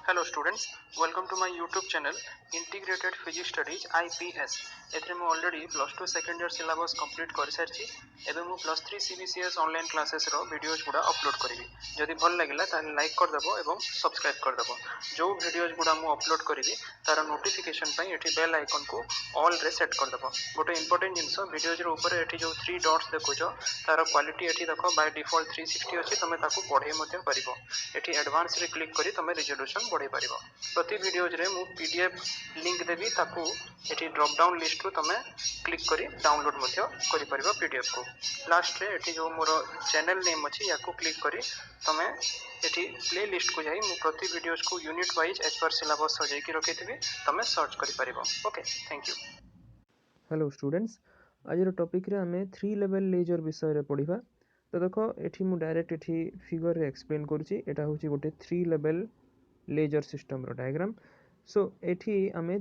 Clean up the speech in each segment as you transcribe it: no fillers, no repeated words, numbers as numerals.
Hello students, welcome to my YouTube channel Integrated Physics Studies IPS. एथरे मु already plus 2 second year syllabus complete कर सारछि एबे मु plus 3 CBCS online classes रो videos गुडा upload करिवि जदि भल लागिला ताले लाइक कर देबो एवं सब्सक्राइब कर देबो जो वीडियोस गुडा मु अपलोड करिवि तार नोटिफिकेशन पई एठी बेल आइकन को ऑल रे सेट कर देबो गोटे इंपोर्टेंट जिंस वीडियोस रो ऊपर एठी जो 3 डॉट्स देखुछो तार क्वालिटी एठी देखो बाय डिफॉल्ट 360 अछि तमे ताकू पढे मध्ये परिबो एठी एडवांस रे क्लिक करी तमे रिजोल्यूशन बढ़े परिबो प्रति वीडियोज रे मु पीडीएफ लिंक देबी ताकू एठी ड्रॉप डाउन लिस्ट रो तमे क्लिक करी डाउनलोड मध्ये करि परिबो पीडीएफ को लास्ट रे एठी जो मोर चैनल नेम अछि याकू क्लिक करी तमे एठी प्ले लिस्ट को जाई मु प्रति वीडियोज को unit wise as per syllabus सजाई की रखिथिबी तमे सर्च करि परिबो okay thank you. Hello students आज टॉपिक रे हमें 3 लेवल लेजर विषय रे पढ़िबा। तो देखो एठी मु डायरेक्ट एठी फिगर रे एक्सप्लेन करूची एटा होची गोटे 3 लेवल लेजर सिस्टम रो डायग्राम। सो एठी हमें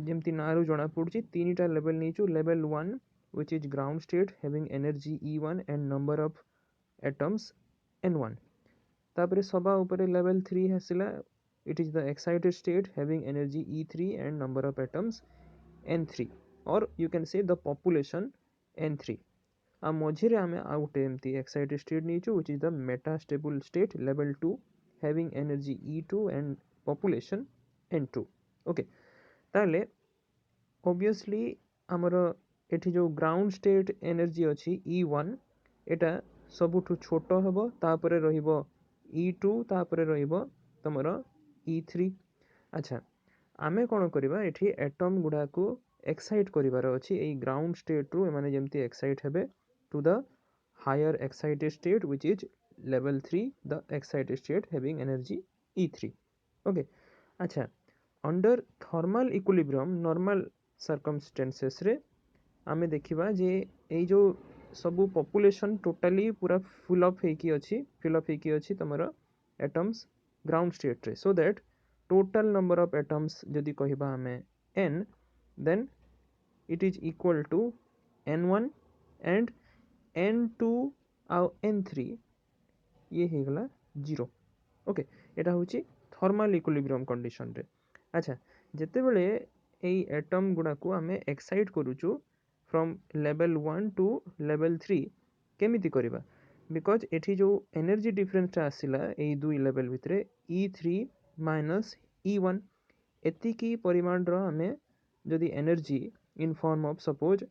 जेमती नारू जणा पड़ुची तीनटा लेवल नीचू level 1 which is ground state having energy E1 and number of atoms N1। तापरे सभा ऊपर लेवल 3 हसिला it is the excited state having energy E3 and number of atoms N3 or you can say the population N3। आ मझिरे आमे आ गोटे एमती एक्साइटेड स्टेट नीचू which is the metastable state level 2 having energy E2 and population N2। Okay ताले obviously हमर एठी जो ग्राउंड स्टेट एनर्जी अछि E1 एटा सबुठु छोटो हबो तापरे रहिबो E2 तापरे रहिबो तमरो E3। अच्छा आमे कोन करिबा एठी एटम गुडा को एक्साइट करिवार अछि ए ग्राउंड स्टेट रु माने जेमती एक्साइट हेबे to the higher excited state which is level 3 the excited state having energy E3। Okay अच्छा under thermal equilibrium normal circumstances रे आमे देखिबा जे ए जो सबु पॉपुलेशन टोटली पूरा फुल अप हेकी अछि तमरो एटम्स ग्राउंड स्टेट रे so that total number of atoms जदि कहिबा हमें n then it is equal to n1 and n2 आउ n3 ये हे गला 0। ओके एटा होची थर्मल इक्विलिब्रियम कंडीशन रे। अच्छा जेते बेले एई एटम गुडा को हमें एक्साइट करूचु फ्रॉम लेवल 1 टू लेवल 3 केमिति करिबा बिकॉज एठी जो एनर्जी डिफरेंस आसिला एई दुई लेवल भितरे E3 माइनस E1 एतिकी परिमाण रो हमें जदि energy in form of suppose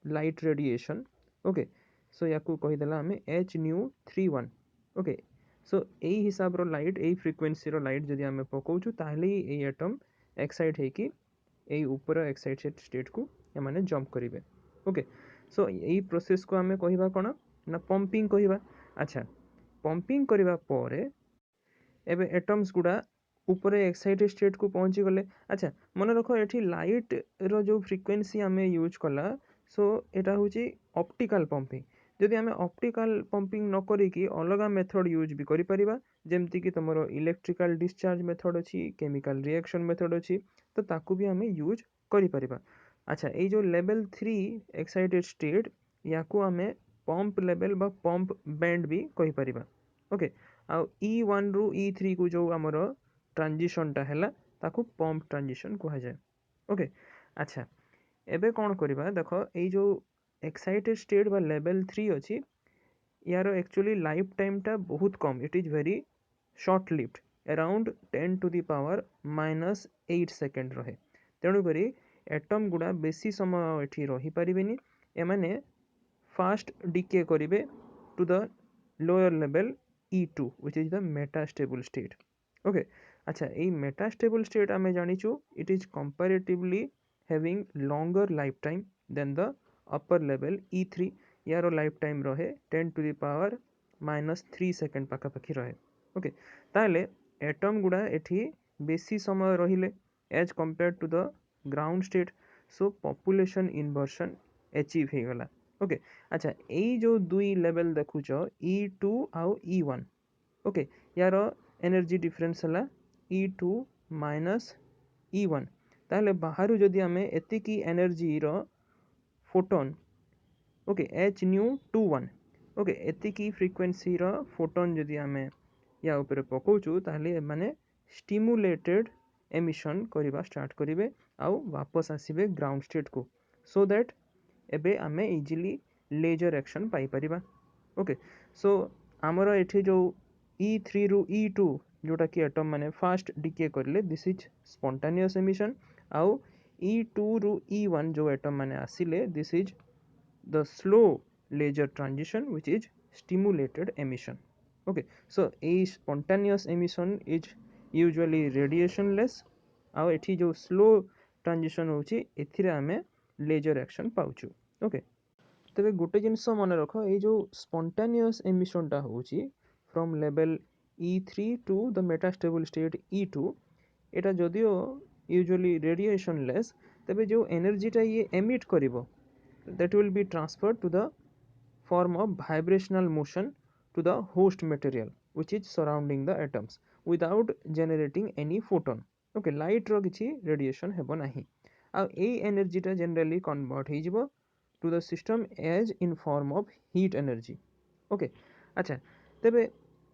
light radiation okay so याकू कहि देला हमें h nu 31 ओके सो एई हिसाब रो लाइट एई फ्रीक्वेंसी रो लाइट जदि हमें पकोचु ताहले एई एटम एक्साइट हे कि एई ऊपर एक्साइटेड स्टेट को या माने जंप करिवे। ओके सो एई प्रोसेस को हमें कहिबा कोन ना पंपिंग कहिबा। अच्छा पंपिंग करिबा परे एबे एटम्स गुडा ऊपर एक्साइटेड स्टेट को पहुंची गले। अच्छा मन रखो एठी लाइट रो जो फ्रीक्वेंसी हमें यूज कला सो एटा होची ऑप्टिकल पंपिंग जदि हमें ऑप्टिकल पंपिंग न करी कि अलगा मेथड यूज भी करि परिबा जेमति कि तमरो इलेक्ट्रिकल डिस्चार्ज मेथड अछि केमिकल रिएक्शन मेथड अछि तो ताकू भी हमें यूज करि परिबा। अच्छा ए जो लेवल 3 एक्साइटेड स्टेट याकू हमें पंप लेवल बा पंप बैंड भी कहि परिबा। ओके आ E1 रु E3 को जो हमरो ट्रांजिशन टा हैला ताकू पंप ट्रांजिशन कहा जाए। ओके अच्छा एबे कोन करिबा देखो ए जो एक्साइटेड स्टेट बा लेवल 3 अछि यार एक्चुअली लाइफ टाइम टा बहुत कम it is very short lived around 10 to the power -8 second रहे तेणु करी एटम गुडा बेसी समय एठी रही परिबेनी एमाने फास्ट डिके करिवे to the lower level E2 which is the metastable state। Okay अच्छा ए metastable state आमे जानिचु it is comparatively having longer lifetime than the upper level E3 यारो लाइफ टाइम रहे 10 टू द पावर -3 सेकंड पाखा पाखी रहे। Okay ताले atom गुडा एठी बेसी समय रहिले as compare to the ground state so population inversion achieve हे गला। ओके अच्छा एई जो दुई लेवल देखुचो E2 आउ E1 ओके यारो एनर्जी डिफरेंस हला E2 माइनस E1 ताले बाहरु जदि हमें एतिकी एनर्जी रो photon okay h nu 21 okay एतिकी फ्रीक्वेंसी रो फोटोन जदि हमें या ऊपर पकोचु ताले माने स्टिमुलेटेड एमिशन करवा स्टार्ट करेंगे आउ वापस आसबे ग्राउंड स्टेट को सो दैट एबे आमे इजिली लेजर एक्शन पाई परिबा ओके सो आमर एठी जो E3 रु E2 जोटा कि एटम माने फास्ट डिके करले दिस इज स्पॉन्टेनियस एमिशन आउ E2 रु E1 जो एटम माने आसिले this is the slow laser transition which is stimulated emission okay so a spontaneous emission is usually radiationless ଆଉ ଏଠି जो slow transition होची एथिरे आमे laser action पाउछु okay ତେବେ ଗୋଟେ ଜିନିଷ ମନେ ରଖ ଏଇ ଯୋଉ spontaneous emission ଟା ହୋଉଛି from level E3 to the metastable state E2 ଏଟା ଯଦିଓ usually radiationless ତେବେ जो energy ଟା ये emit करिवो that will be transferred to the form of vibrational motion to the host material which is surrounding the atoms without generating any photon okay light ro kiछि radiation hebo nahi uh A energy टा generally convert हो जिवो to the system as in form of heat energy okay अच्छा तेबे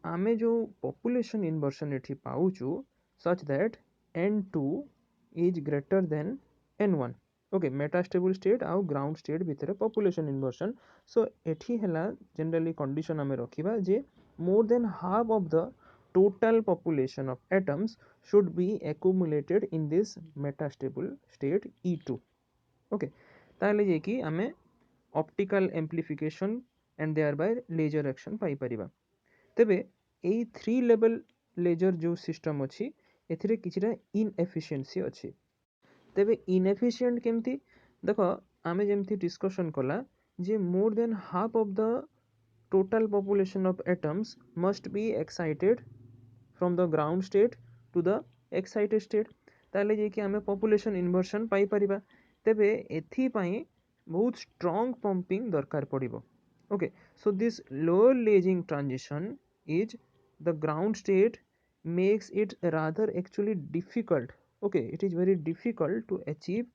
आमे जो population inversion एठी पाउछु such that n2 is greater than n1 okay metastable state आउ ग्राउंड स्टेट भितर पॉपुलेशन इन्वर्सन सो एठी हला जनरली कंडीशन हमें रखिबा जे more than half of the total population of atoms should be accumulated in this metastable state E2 okay ताले जे कि हमें optical amplification and there by laser action पाई परिबा तेबे एई 3 लेवल लेजर जो सिस्टम अछि एथिरे किछिरा इनएफिशिएंसी अछि तेबे इनएफिशिएंट केमती देखो आमे जेमती डिस्कशन कला जे more than half of the total population of atoms must be excited from the ground state to the excited state ताले जे कि आमे पॉपुलेशन इन्वर्सन पाई परिबा तेबे एथि पई बहुत स्ट्रांग पंपिंग दरकार पड़िबो okay so this lower lasing transition is the ground state makes it rather actually difficult okay it is very difficult to achieve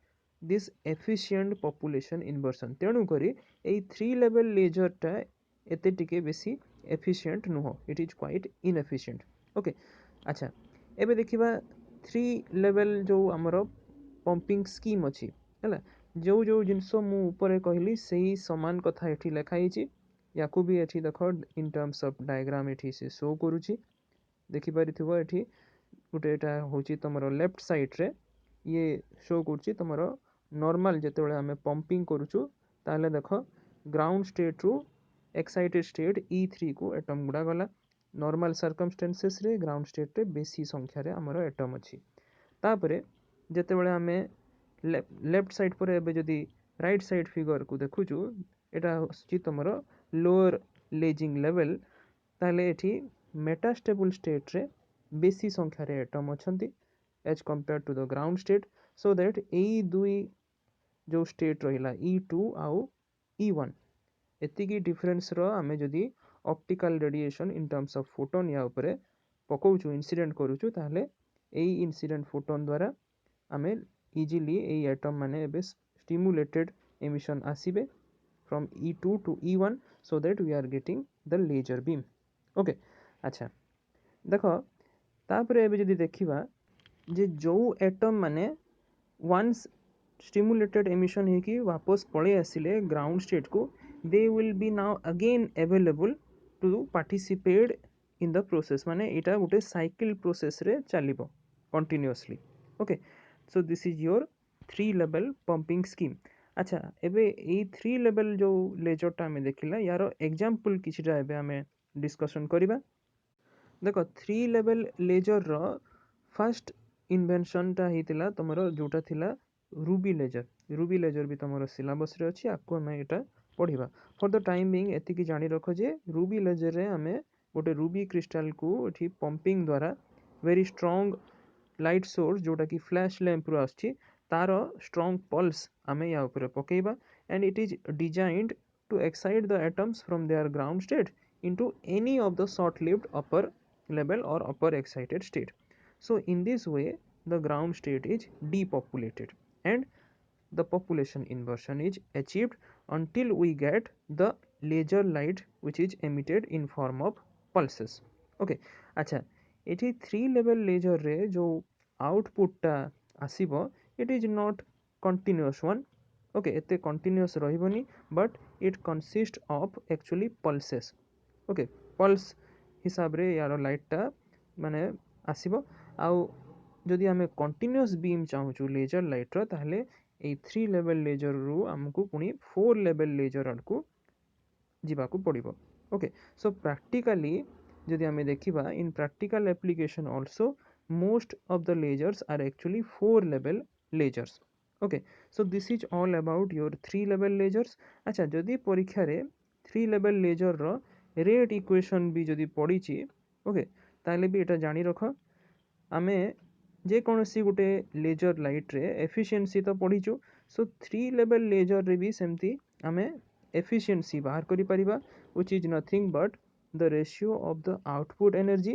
this efficient population inversion तेणु करी एई 3 level laser टा एते टिके बेसी efficient नुहो it is quite inefficient okay अच्छा एबे देखिबा 3 level जो हमरो पंपिंग स्कीम अछि हला जो जो जिंसो मु ऊपर कहली सेही समान कथा एठी लेखा हिची याकू भी एठी देखो इन टर्म्स ऑफ डायग्राम एठी से शो करूची देखि पारिथिबो एठी गुटे एटा होची तमरो लेफ्ट साइड रे ये शो करची तमरो नॉर्मल जेतेबेले हमें पंपिंग करूछु ताले देखो ग्राउंड स्टेट रु एक्साइटेड स्टेट E3 को एटम गुडा गला नॉर्मल सर्कमस्टेंसेस रे ग्राउंड स्टेट रे बेसी संख्या रे हमरो एटम अछि तापरे जेतेबेले हमें लेफ्ट साइड पर एबे जदी राइट साइड फिगर को देखुछु एटा होची तमरो लोअर लेजिंग लेवल ताले एठी मेटास्टेबल स्टेट रे बेसी संख्या रे एटम अछंती as compare to the ground state so that एई दुई जो स्टेट रहिला E2 आउ E1 एतिकी डिफरेंस रो हमें जदी optical radiation in terms of photon या ऊपर पकोछु इंसिडेंट करूछु ताहले एई इंसिडेंट फोटोन द्वारा हमें इजीली एई एटम माने एबे स्टिमुलेटेड एमिशन आसीबे from E2 to E1 so that we are getting the laser beam okay अच्छा देखो तापरे एबे जदी देखिबा जे जो एटम माने वंस स्टिमुलेटेड एमिशन है कि वापस पळे आसिले ग्राउंड स्टेट को they will be now again available to participate in the process माने एटा गुटे साइकिल प्रोसेस रे चलिबो continuously okay so this is your 3 level pumping scheme अच्छा एबे ए 3 लेवल जो लेजर टा में देखिला यारो एग्जांपल किछटा एबे हमें डिस्कशन करिबा देखो 3 level laser row first invention टा हितिला तमरो जोटा थिला रूबी लेजर भी तमरो सिलेबस रे अछि आपको मैं एटा पढिबा फॉर द टाइम बीइंग एति की जानि रखो जे रूबी लेजर रे हमें गोटे रूबी क्रिस्टल को एठी पंपिंग द्वारा वेरी स्ट्रांग लाइट सोर्स जोटा की फ्लैश लैंप रो आछि तारो स्ट्रांग पल्स हमें या ऊपर पकेइबा and it is designed to excite the atoms from their ground state into any of the short-lived upper level or upper excited state. So in this way the ground state is depopulated and the population inversion is achieved until we get the laser light which is emitted in form of pulses. Okay, अच्छा एठी 3 level laser रे जो आउटपुटटा आसीबो it is not continuous one okay एते continuous रहिबोनी but it consist of actually pulses okay pulse हिसाब रे यार लाइटटा माने आसीबो आउ जदि आमे कंटिन्यूअस बीम चाहूचु लेजर लाइटर ताहले ए 3 लेवल लेजर रु हमकु पुनी 4 लेवल लेजर आडकू ଯିବାକୁ ପଡ଼ିବ ओके सो प्रैक्टिकली जदि आमे देखिबा in practical application also most of the lasers are actually 4 level lasers okay so this is all about your 3 level lasers अच्छा जदि परीक्षा रे 3 लेवल लेजर रो रेट इक्वेशन भी जदि पड़ीची ओके ताले भी एटा जानी रख आमे जे कोनोसी गुटे लेजर लाइट रे एफिशिएंसी तो पढ़ीचु सो 3 लेवल लेजर रे भी सेमती आमे efficiency बाहर करी परिबा which is nothing but the ratio of the output energy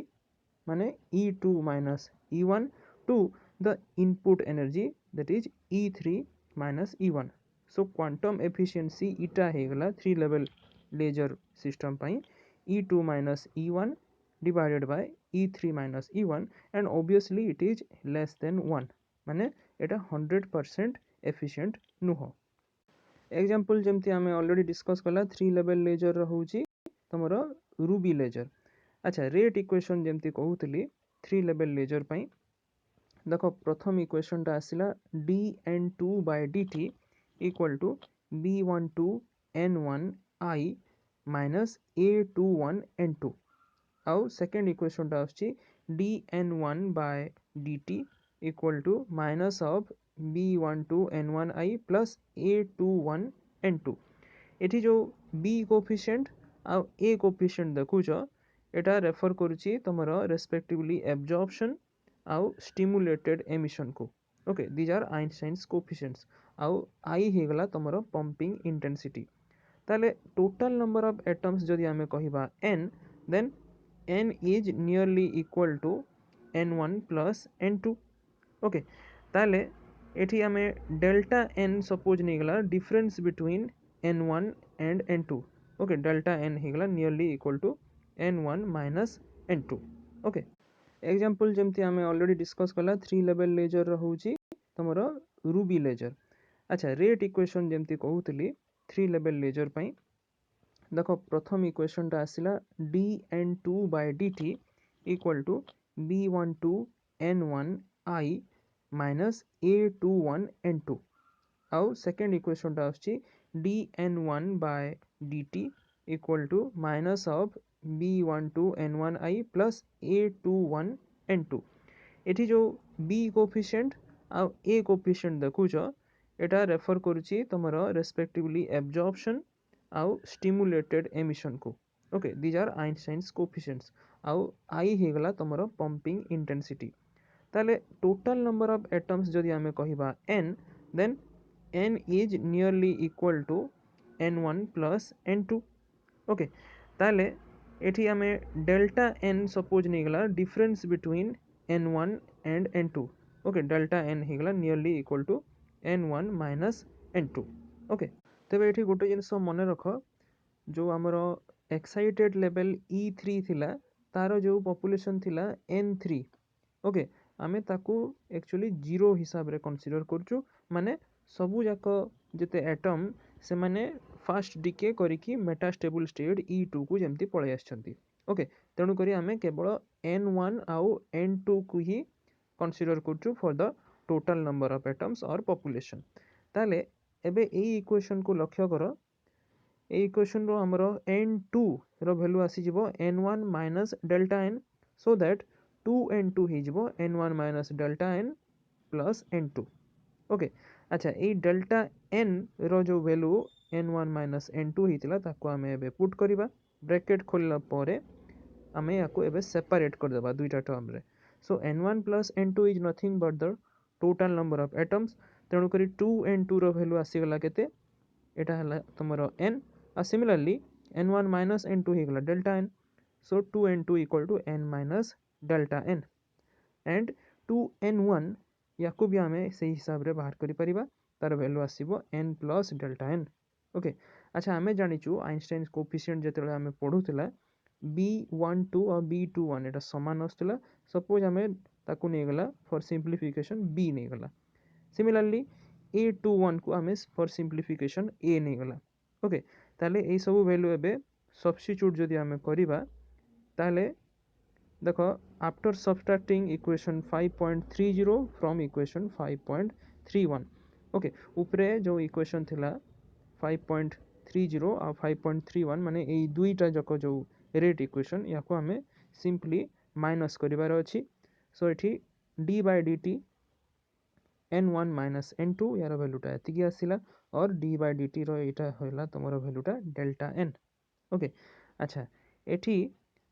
माने E2 minus E1 to the input energy that is E3 minus E1 so quantum efficiency इटा हेगला 3 level laser system pi E2 minus E1 divided by E3 minus E1 and obviously it is less than 1 माने एटा 100% efficient नुह example जेमती आमे already discuss कला 3 level laser रहउची तमरो Ruby laser अच्छा rate equation जेमती कहउतली 3 level laser पई देखो प्रथम equation टा आसिला dn2 by dt equal to b12 n1 I minus a21 n2 आउ सेकंड इक्वेशन टा आछि dn1 by dt equal to minus of b12 n1 I plus a21 n2 एठी जो b coefficient आ a कोफिशिएंट देखुछ एटा refer करूची तमरो रेस्पेक्टिवली एब्जॉर्प्शन आउ स्टिमुलेटेड एमिशन को okay these are Einstein's coefficients आउ I हेगला तमरो पंपिंग इंटेंसिटी ताले टोटल नंबर ऑफ एटम्स जदि आमे कहिबा n then n is nearly equal to n1 plus n2 okay ताले एठी आमे डेल्टा n सपोज नेगला difference between n1 and n2 okay delta n हेगला nearly equal to n1 minus n2 okay example जेमती आमे already discuss कला 3 level laser रहउची तमरो Ruby laser अच्छा rate equation जेमती कहउतली 3 level laser पई देखो प्रथम इक्वेशन टा आसिला dn2 by dt equal to b12 n1 I minus a21 n2 आउ second equation टा आछि dn1 by dt equal to minus of b12 n1 I plus a21 n2 एठी जो b coefficient आ a कोफिशिएंट देखुछ एटा refer करूची तमरो रेस्पेक्टिवली एब्जॉर्प्शन आउ स्टिमुलेटेड एमिशन को okay these are Einstein's coefficients आउ I हेगला तमरो पंपिंग इंटेंसिटी ताले टोटल नंबर ऑफ एटम्स जदि आमे कहिबा n then n is nearly equal to n1 plus n2 okay ताले एठी आमे डेल्टा n सपोज नेगला difference between n1 and n2 okay delta n हेगला nearly equal to n1 minus n2 okay तबे एठी गोटे जिंस मने रख जो हमरो एक्साइटेड लेवल E3 थिला तारो जो पॉपुलेशन थिला n3 ओके आमे ताकू एक्चुअली जीरो हिसाब रे कंसीडर करचु माने सबु जाक जेते एटम से माने फास्ट डिके करिकी मेटास्टेबल स्टेट E2 को जेमती पळे आछंती ओके तेनु करी आमे केवल n1 आउ n2 को ही कंसीडर करचु for the total number of atoms और पॉपुलेशन ताले एबे ए इक्वेशन को लक्ष्य करो ए इक्वेशन रो हमरो n2 रो वैल्यू आसी जिवो n1 minus delta n so that 2n2 ही जिवो n1 minus delta n plus n2 okay अच्छा ए डेल्टा n रो जो वैल्यू n1 minus n2 हितला ताको आमे एबे पुट करिबा ब्रैकेट खोलला परे आमे याको एबे सेपरेट कर देबा दुईटा टर्म रे सो n1 plus n2 is nothing but the total number of atoms तेणु करी 2n2 रो वैल्यू आसी गला केते एटा हला तमरो n आ सिमिलरली n1 minus n2 ही गला delta n so 2n2 equal to n minus delta n and 2n1 याको भी आमे सही हिसाब रे बाहर करि परिबा तार वैल्यू आसीबो n plus delta n okay अच्छा आमे जानिचु आइंस्टाइन कोफिशिएंट जेतेले आमे पढुतिला B12 और B21 एटा समान आसुला सपोज आमे ताकू नहीं गला फॉर सिंप्लीफिकेशन B नहीं गला सिमिलरली A21 को आमे फॉर सिंप्लीफिकेशन A नहीं गला ओके ताले ए सब वैल्यू एबे सब्स्टिट्यूट जदि आमे करिबा ताले देखो after subtracting equation 5.30 from equation 5.31 okay ऊपरे जो इक्वेशन थिला 5.30 और 5.31 माने ए दुईटा जक जो रेट इक्वेशन या को हमें सिंपली माइनस करिवार अछि सो एठी d by dt n1 minus n2 यार वैल्यूटा एतिकी आसिला और d by dt रो एटा होला तमरो वैल्यूटा डेल्टा n ओके अच्छा एठी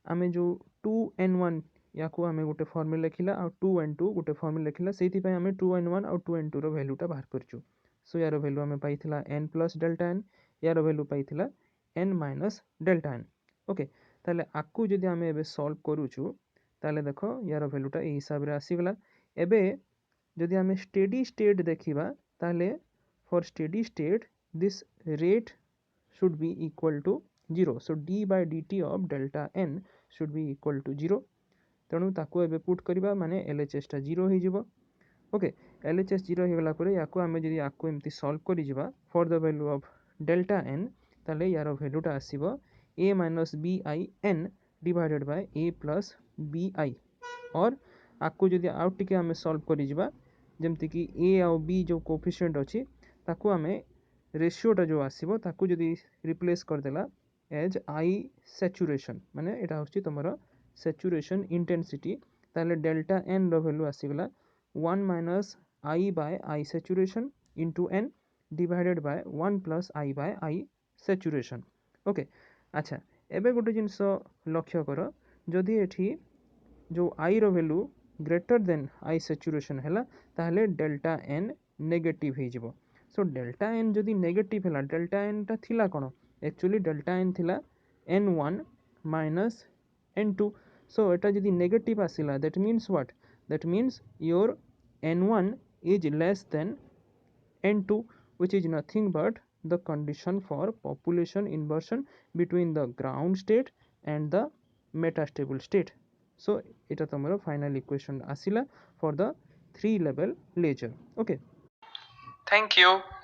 आमे जो 2n1 या को आमे गोटे फॉर्मूला लिखिला और 2n2 गोटे फॉर्मूला लिखिला सेति पय आमे 2n1 और 2n2 रो वैल्यूटा बाहर करछु सो यार वैल्यू आमे पाइथिला n plus delta n यार वैल्यू पाइथिला n minus delta n okay ताले आकु जदि आमे एबे सॉल्व करूछु ताले देखो यार वैल्यूटा ए हिसाब रे आसीगला एबे जदि आमे स्टेडी स्टेट देखिबा ताले for steady state this rate should be equal to 0 so d by dt of delta n should be equal to 0 तेणु ताको एबे पुट करिबा माने LHS टा 0 हो जिवो ओके LHS 0 हो गला परे याको आमे जदि याको एमती सॉल्व करि जिबा for the value of delta n ताले यार वैल्यूटा आसीबो a minus bi n divided by a plus bi और आकु जदि आउट टिके आमे सॉल्व करि जिबा जेमति कि a और b जो कोएफिशिएंट अछि ताको आमे रेशियोटा जो आसीबो ताकू जदि रिप्लेस कर देला एज आई सैचुरेशन माने एटा होछि तमरो सैचुरेशन इंटेंसिटी ताले डेल्टा n रो वैल्यू आसीगला 1 minus I by I saturation into n divided by 1 plus I by I saturation okay अच्छा एबे गोटे जिंस लक्ष्य करो जदि एठी जो I रो value greater than I saturation हैला ताले डेल्टा n नेगेटिव हे जिवो सो डेल्टा n जदि नेगेटिव हैला डेल्टा n टा थिला कोन एक्चुअली डेल्टा n थिला n1 minus n2 so एटा जदि नेगेटिव आसिला that means what that means your n1 is less than n2 which is nothing but the condition for population inversion between the ground state and the metastable state so Etah तमरो final equation आसिला for the 3 level ledger okay Thank you.